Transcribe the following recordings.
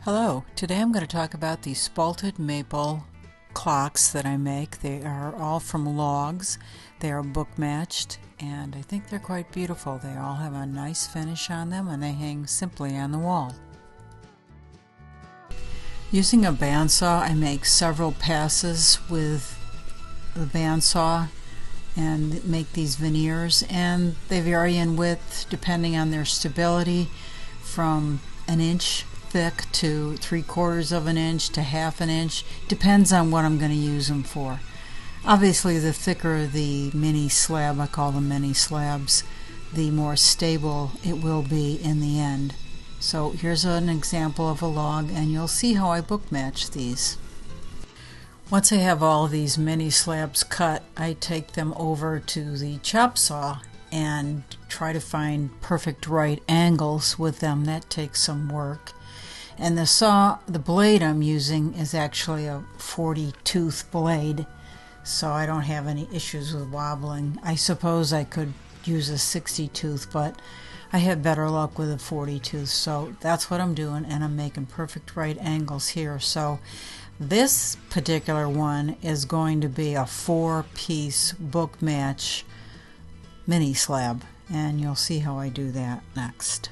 Hello, today I'm going to talk about these spalted maple clocks that I make. They are all from logs. They are book matched and I think they're quite beautiful. They all have a nice finish on them and they hang simply on the wall. Using a bandsaw, I make several passes with the bandsaw and make these veneers, and they vary in width depending on their stability from an inch thick to 3/4 of an inch to half an inch. Depends on what I'm going to use them for. Obviously the thicker the mini slab, I call them mini slabs, the more stable it will be in the end. So here's an example of a log and you'll see how I book match these. Once I have all of these mini slabs cut, I take them over to the chop saw and try to find perfect right angles with them. That takes some work. And the blade I'm using is actually a 40 tooth blade, so I don't have any issues with wobbling. I suppose I could use a 60 tooth, but I had better luck with a 40 tooth, so that's what I'm doing, and I'm making perfect right angles here. So this particular one is going to be a 4-piece book match mini slab, and you'll see how I do that next.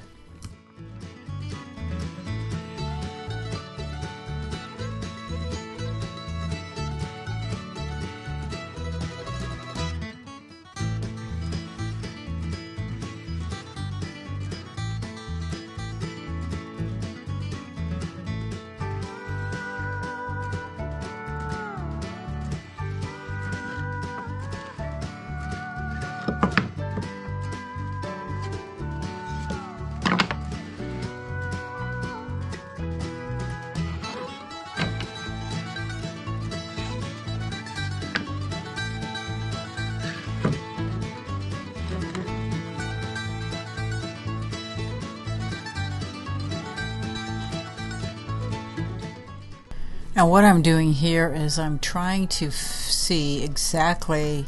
Now what I'm doing here is I'm trying to see exactly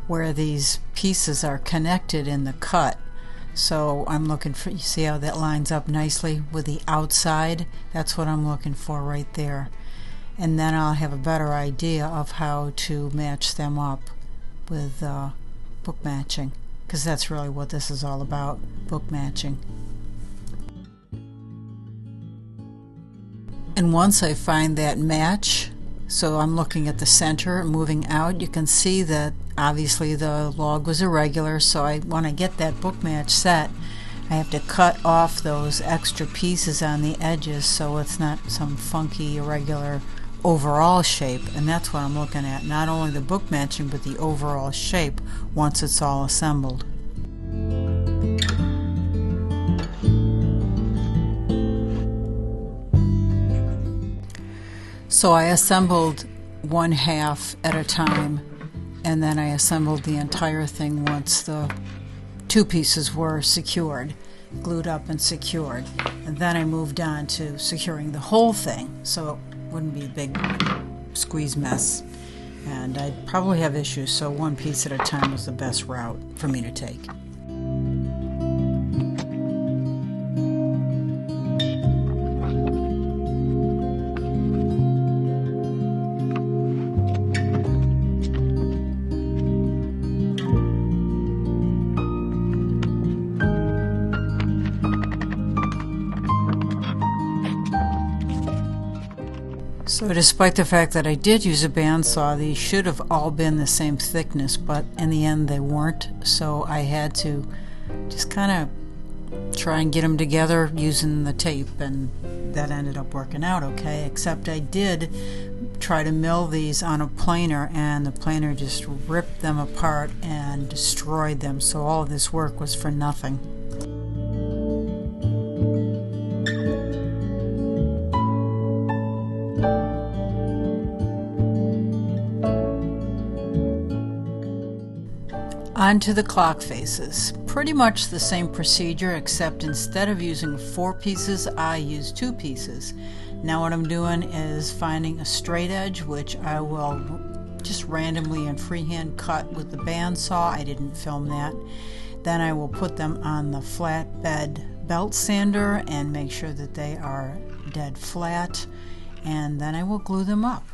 where these pieces are connected in the cut. So I'm looking for, you see how that lines up nicely with the outside? That's what I'm looking for right there. And then I'll have a better idea of how to match them up with book matching, because that's really what this is all about, book matching. And once I find that match, so I'm looking at the center, moving out, you can see that obviously the log was irregular, so I want to get that book match set. I have to cut off those extra pieces on the edges so it's not some funky irregular overall shape, and that's what I'm looking at, not only the book matching but the overall shape once it's all assembled. So I assembled one half at a time, and then I assembled the entire thing once the two pieces were secured, glued up and secured. And then I moved on to securing the whole thing so it wouldn't be a big squeeze mess. And I'd probably have issues, so one piece at a time was the best route for me to take. So despite the fact that I did use a bandsaw, these should have all been the same thickness, but in the end they weren't, so I had to just kind of try and get them together using the tape, and that ended up working out okay, except I did try to mill these on a planer, and the planer just ripped them apart and destroyed them, so all of this work was for nothing. On to the clock faces. Pretty much the same procedure, except instead of using 4 pieces, I use 2 pieces. Now what I'm doing is finding a straight edge, which I will just randomly and freehand cut with the bandsaw. I didn't film that. Then I will put them on the flatbed belt sander and make sure that they are dead flat, and then I will glue them up.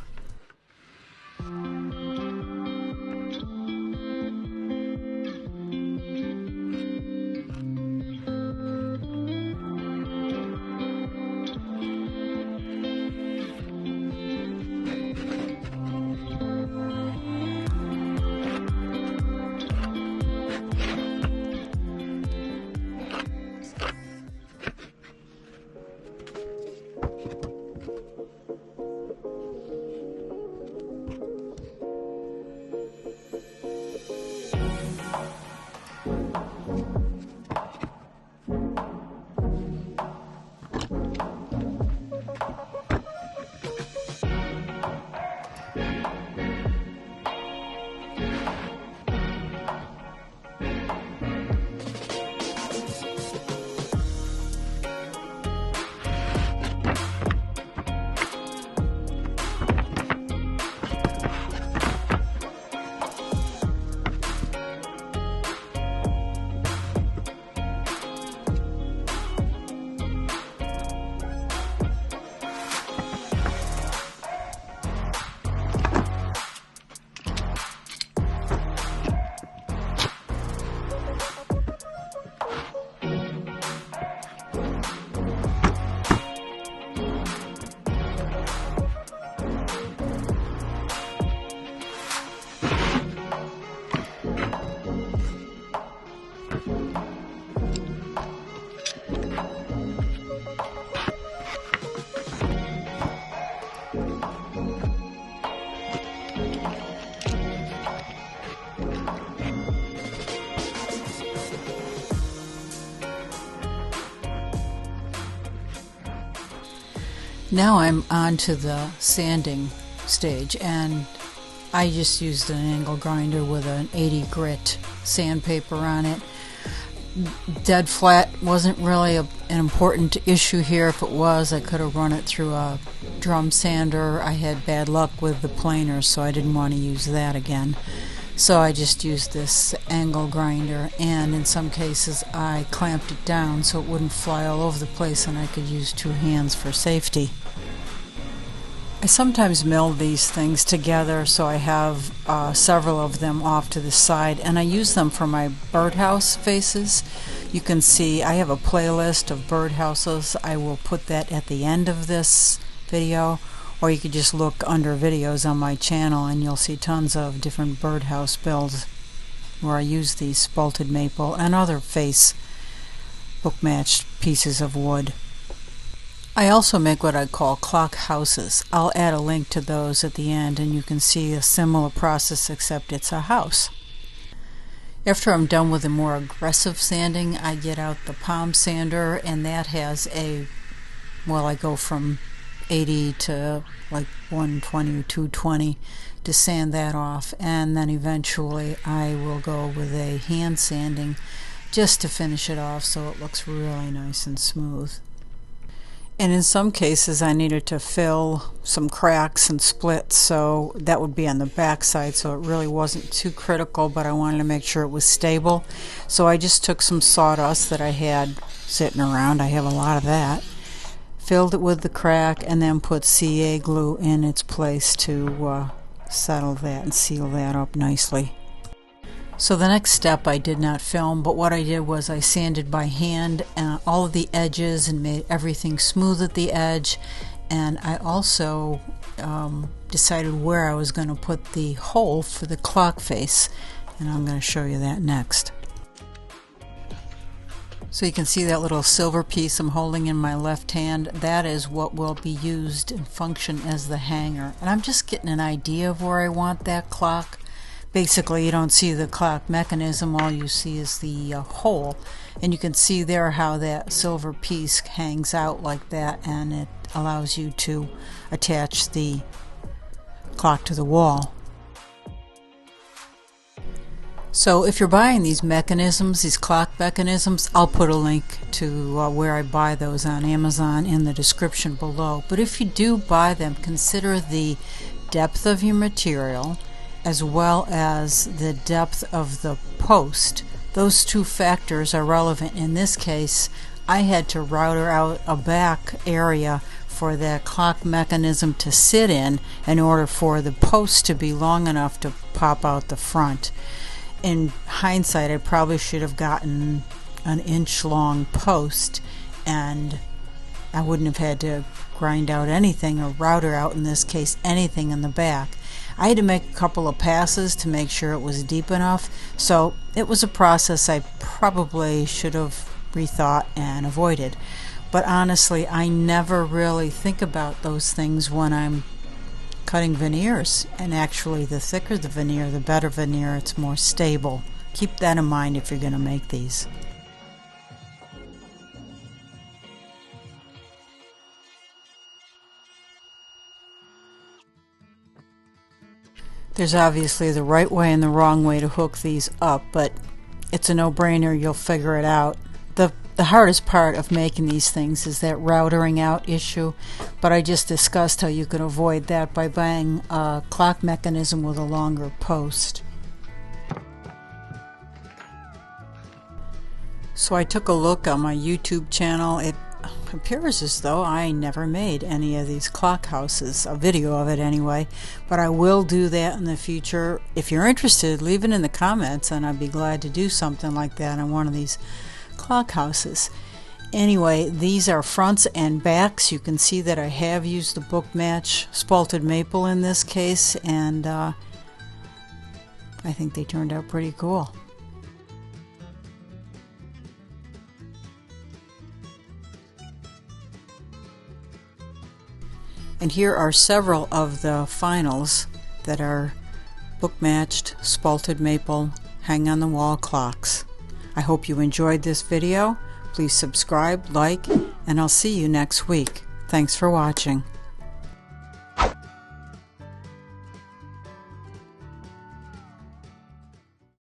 Now I'm on to the sanding stage, and I just used an angle grinder with an 80 grit sandpaper on it. Dead flat wasn't really an important issue here. If it was, I could have run it through a drum sander. I had bad luck with the planer, so I didn't want to use that again. So I just used this angle grinder, and in some cases I clamped it down so it wouldn't fly all over the place and I could use two hands for safety. I sometimes mill these things together, so I have several of them off to the side, and I use them for my birdhouse faces. You can see I have a playlist of birdhouses. I will put that at the end of this video, or you could just look under videos on my channel and you'll see tons of different birdhouse builds where I use these spalted maple and other face book matched pieces of wood. I also make what I call clock houses. I'll add a link to those at the end, and you can see a similar process except it's a house. After I'm done with the more aggressive sanding, I get out the palm sander, and that has I go from 80 to like 120 or 220 to sand that off, and then eventually I will go with a hand sanding just to finish it off so it looks really nice and smooth. And in some cases I needed to fill some cracks and splits, so that would be on the back side, so it really wasn't too critical, but I wanted to make sure it was stable. So I just took some sawdust that I had sitting around, I have a lot of that, filled it with the crack, and then put CA glue in its place to settle that and seal that up nicely. So the next step I did not film, but what I did was I sanded by hand all of the edges and made everything smooth at the edge, and I also decided where I was going to put the hole for the clock face, and I'm going to show you that next. So you can see that little silver piece I'm holding in my left hand. That is what will be used and function as the hanger, and I'm just getting an idea of where I want that clock. Basically, you don't see the clock mechanism, all you see is the hole, and you can see there how that silver piece hangs out like that, and it allows you to attach the clock to the wall. So if you're buying these mechanisms, these clock mechanisms, I'll put a link to where I buy those on Amazon in the description below. But if you do buy them, consider the depth of your material as well as the depth of the post. Those two factors are relevant. In this case, I had to router out a back area for that clock mechanism to sit in order for the post to be long enough to pop out the front. In hindsight, I probably should have gotten an inch long post, and I wouldn't have had to grind out anything or router out, in this case anything in the back. I had to make a couple of passes to make sure it was deep enough, so it was a process I probably should have rethought and avoided. But honestly, I never really think about those things when I'm cutting veneers, and actually the thicker the veneer, the better veneer, it's more stable. Keep that in mind if you're going to make these. There's obviously the right way and the wrong way to hook these up, but it's a no-brainer. You'll figure it out. The hardest part of making these things is that routering out issue, but I just discussed how you can avoid that by buying a clock mechanism with a longer post. So I took a look on my YouTube channel. It appears as though I never made any of these clock houses, a video of it anyway, but I will do that in the future. If you're interested, leave it in the comments and I'd be glad to do something like that on one of these clock houses. Anyway, these are fronts and backs. You can see that I have used the book match spalted maple in this case, and I think they turned out pretty cool. And here are several of the finals that are book matched spalted maple hang on the wall clocks. I hope you enjoyed this video. Please subscribe, like, and I'll see you next week. Thanks for watching.